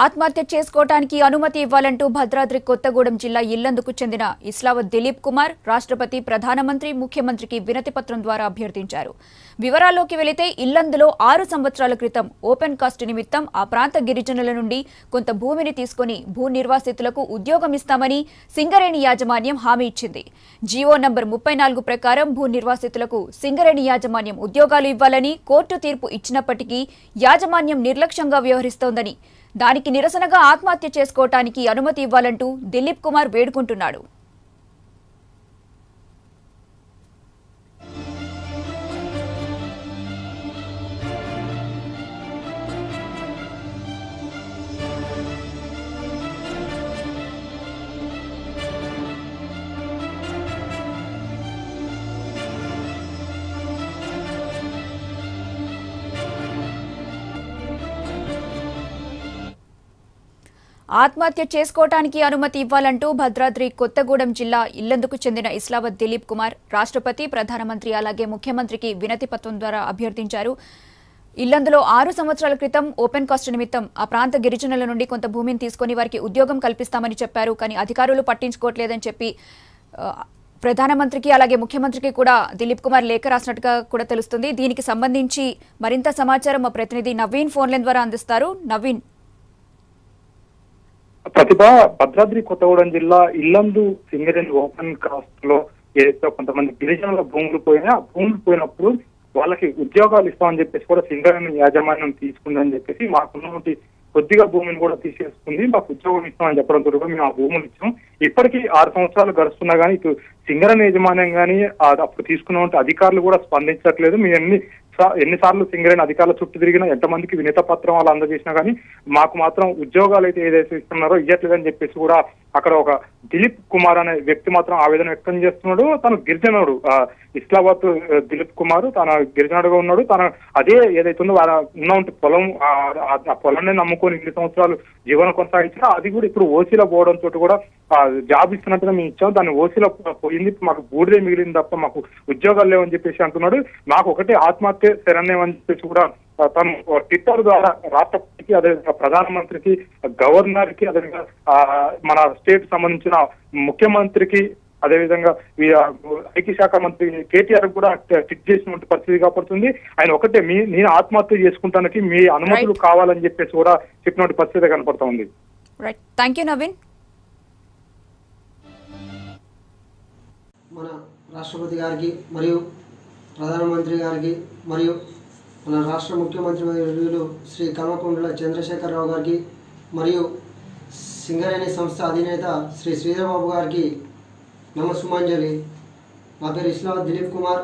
ఆత్మహత్య చేసుకోవడానికి అనుమతి ఇవ్వాలంటూ భద్రాద్రి కొత్తగూడెం జిల్లా ఇల్లందుకు చెందిన ఇస్లావత్ దిలీప్ కుమార్ రాష్ట్రపతి, ప్రధానమంత్రి, ముఖ్యమంత్రికి వినతిపత్రం ద్వారా అభ్యర్థించారు. వివరాల్లోకి వెళితే ఇల్లందులో 6 సంవత్సరాల క్రితం ఓపెన్ కాస్ట్ నిమిత్తం ఆ ప్రాంత గిరిజనుల నుండి కొంత భూమిని తీసుకుని భూ నిర్వాసితులకు ఉద్యోగం ఇస్తామని సింగరేణి యాజమాన్యం హామీ ఇచ్చింది. జీవో నంబర్ 34 ప్రకారం భూ నిర్వాసితులకు సింగరేణి యాజమాన్యం ఉద్యోగాలు ఇవ్వాలని కోర్టు తీర్పు ఇచ్చినప్పటికీ యాజమాన్యం నిర్లక్ష్యంగా వ్యవహరిస్తోందని, దానికి నిరసనగా ఆత్మహత్య చేసుకోవటానికి అనుమతి ఇవ్వాలంటూ దిలీప్ కుమార్ వేడుకుంటున్నాడు. ఆత్మహత్య చేసుకోవటానికి అనుమతి ఇవ్వాలంటూ భద్రాద్రి కొత్తగూడెం జిల్లా ఇల్లందుకు చెందిన ఇస్లావత్ దిలీప్ కుమార్ రాష్ట్రపతి, ప్రధానమంత్రి అలాగే ముఖ్యమంత్రికి వినతిపత్రం ద్వారా అభ్యర్థించారు. ఇల్లందులో 6 సంవత్సరాల క్రితం ఓపెన్ కాస్ట్ నిమిత్తం ఆ ప్రాంత గిరిజనుల నుండి కొంత భూమిని తీసుకుని వారికి ఉద్యోగం కల్పిస్తామని చెప్పారు. కానీ అధికారులు పట్టించుకోవట్లేదని చెప్పి ప్రధానమంత్రికి అలాగే ముఖ్యమంత్రికి కూడా దిలీప్ కుమార్ లేఖ రాసినట్టుగా కూడా తెలుస్తుంది. దీనికి సంబంధించి మరింత సమాచారం మా ప్రతినిధి నవీన్ ఫోన్లైన్ ద్వారా అందిస్తారు. నవీన్. ప్రతిభ, భద్రాద్రి కొత్తగూడెం జిల్లా ఇల్లందు సింగరేణి ఓపెన్ కాస్ట్ లో ఏదైతే కొంతమంది గిరిజనుల భూములు పోయినప్పుడు వాళ్ళకి ఉద్యోగాలు ఇస్తామని చెప్పేసి కూడా సింగరేణి యాజమాన్యం తీసుకుందని చెప్పేసి మాకున్నటువంటి కొద్దిగా భూమిని కూడా తీసేసుకుంది, మాకు ఉద్యోగం ఇస్తామని చెప్పడంతో కూడా మేము ఆ భూములు ఇచ్చాం. ఇప్పటికీ 6 సంవత్సరాలు గడుస్తున్నా కానీ ఇటు సింగరేణి యాజమాన్యం కానీ అప్పుడు తీసుకున్నటువంటి అధికారులు కూడా స్పందించట్లేదు. మేము ఎన్నిసార్లు సింగరేణి అధికారుల చుట్టూ తిరిగినా, ఎంతమందికి వినత పత్రం వాళ్ళు అందజేసినా కానీ మాకు మాత్రం ఉద్యోగాలు అయితే ఏదైతే ఇస్తున్నారో ఇవ్వట్లేదని చెప్పేసి కూడా అక్కడ ఒక దిలీప్ కుమార్ అనే వ్యక్తి మాత్రం ఆవేదన వ్యక్తం చేస్తున్నాడు. తను గిరిజనుడు, ఇస్లాబాద్ దిలీప్ కుమార్ తన గిరిజనుడుగా ఉన్నాడు. తన అదే ఏదైతే ఉందో ఉన్నటువంటి పొలం, ఆ పొలాన్ని నమ్ముకొని 2 సంవత్సరాలు జీవనం కొనసాగించినా అది కూడా ఇప్పుడు ఓసీలో పోవడంతో కూడా జాబ్ ఇస్తున్నట్టుగా మేము ఇచ్చాం, దాన్ని ఓసీలో పోయింది, మాకు బూడిదే మిగిలింది తప్ప మాకు ఉద్యోగాలు లేవని చెప్పేసి అంటున్నాడు. మాకు ఒకటే ఆత్మహత్య శరణ్యం అని చెప్పేసి కూడా తను ట్విట్టర్ ద్వారా రాష్ట్రపతికి, అదేవిధంగా ప్రధానమంత్రికి, గవర్నర్ కి, అదేవిధంగా మన స్టేట్ సంబంధించిన ముఖ్యమంత్రికి, అదేవిధంగా ఐటీ శాఖ మంత్రి కేటీఆర్ కూడా ట్వీట్ చేసినటువంటి పరిస్థితి కాపాడుతుంది. ఆయన ఒకటే నేను ఆత్మహత్య చేసుకుంటానికి మీ అనుమతులు కావాలని చెప్పేసి కూడా చెప్పినటువంటి పరిస్థితి కనపడుతూ ఉంది. నవీన్. మన రాష్ట్రపతి గారికి మరియు ప్రధానమంత్రి గారికి మరియు మన రాష్ట్ర ముఖ్యమంత్రి వర్యులు శ్రీ కల్వకుంట్ల చంద్రశేఖరరావు గారికి మరియు సింగరేణి సంస్థ అధినేత శ్రీ శ్రీధర్బాబు గారికి నమస్సుమాంజలి. నా పేరు ఇస్లావత్ దిలీప్ కుమార్.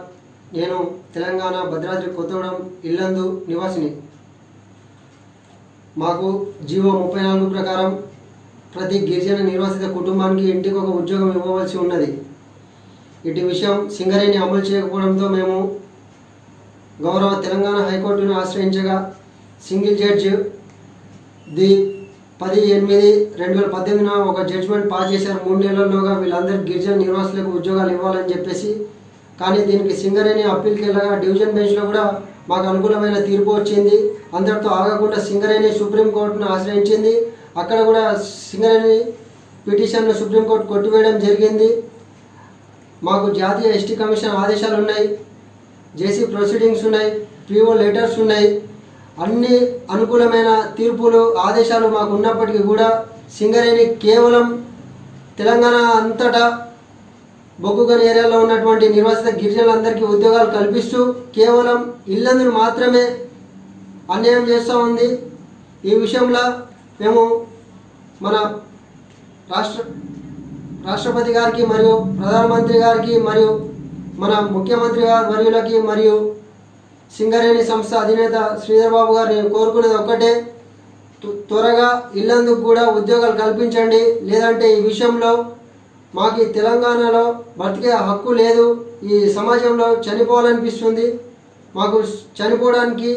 నేను తెలంగాణ భద్రాద్రి కొత్తగూడెం ఇల్లందు నివాసిని. మాకు జీవో 34 ప్రకారం ప్రతి గిరిజన నిర్వాసిత కుటుంబానికి ఇంటికి ఒక ఉద్యోగం ఇవ్వవలసి ఉన్నది. ఇటు విషయం సింగరేణి అమలు చేయకపోవడంతో మేము గౌరవ తెలంగాణ హైకోర్టును ఆశ్రయించగా సింగిల్ జడ్జి 10/8/2018 ఒక జడ్జిమెంట్ పాస్ చేశారు. 3 నెలల్లోగా వీళ్ళందరికీ గిరిజన నిర్వాసులకు ఉద్యోగాలు ఇవ్వాలని చెప్పేసి. కానీ దీనికి సింగరేణి అప్పీల్కి వెళ్ళగా డివిజన్ బెంచ్లో కూడా మాకు అనుకూలమైన తీర్పు వచ్చింది. అందరితో ఆగకుండా సింగరేణి సుప్రీంకోర్టును ఆశ్రయించింది. అక్కడ కూడా సింగరేణి పిటిషన్ను సుప్రీంకోర్టు కొట్టివేయడం జరిగింది. మాకు జాతీయ ఎస్టీ కమిషన్ ఆదేశాలు ఉన్నాయి, జేసీ ప్రొసీడింగ్స్ ఉన్నాయి, పిఓ లెటర్స్ ఉన్నాయి. అన్ని అనుకూలమైన తీర్పులు, ఆదేశాలు మాకు ఉన్నప్పటికీ కూడా సింగరేణి కేవలం తెలంగాణ అంతటా బొగ్గుగని ఏరియాలో ఉన్నటువంటి నిర్వాసిత గిరిజనులందరికీ ఉద్యోగాలు కల్పిస్తూ కేవలం ఇల్లందును మాత్రమే అన్యాయం చేస్తూ ఉంది. ఈ విషయంలో మేము మన రాష్ట్రపతి గారికి మరియు ప్రధానమంత్రి గారికి మరియు మన ముఖ్యమంత్రి గారి వర్యులకి మరియు సింగరేణి సంస్థ అధినేత శ్రీధర్బాబు గారిని కోరుకునేది ఒక్కటే, త్వరగా ఇల్లందుకు కూడా ఉద్యోగాలు కల్పించండి. లేదంటే ఈ విషయంలో మాకు తెలంగాణలో బ్రతికే హక్కు లేదు, ఈ సమాజంలో చనిపోవాలనిపిస్తుంది. మాకు చనిపోవడానికి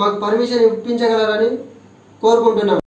మాకు పర్మిషన్ ఇప్పించగలరని కోరుకుంటున్నాం.